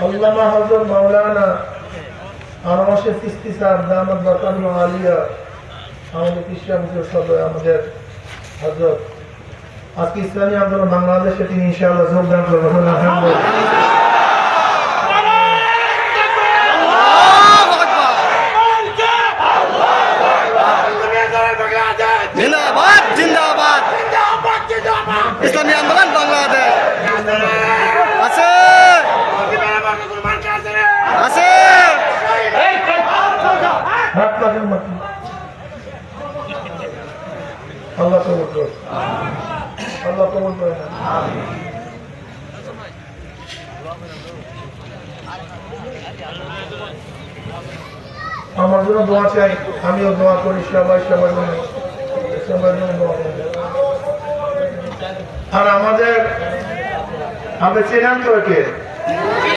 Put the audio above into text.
আল্লামা হযরত মাওলানা আনোয়ার চিশতি সাহেব দামাত বরকাতুহু আলিয়া আমাদের কৃষ্ণ সদয় আমাদের হযরত আজকে ইসলামী আন্দোলন বাংলাদেশে তিনি ইনশাআল্লাহ যোগদান করবেন। আলহামদুলিল্লাহ। जिंदाबाद जिंदाबाद इस्लामी आंदोलन बांग्लादेश আছে আছে আল্লাহ কবুল করুন, আল্লাহ কবুল করেন। আমার জন্য দোয়া চাই, আমিও দোয়া করি, সবাই সবার জন্য দোয়া করি। আর আমাদের চেনান তো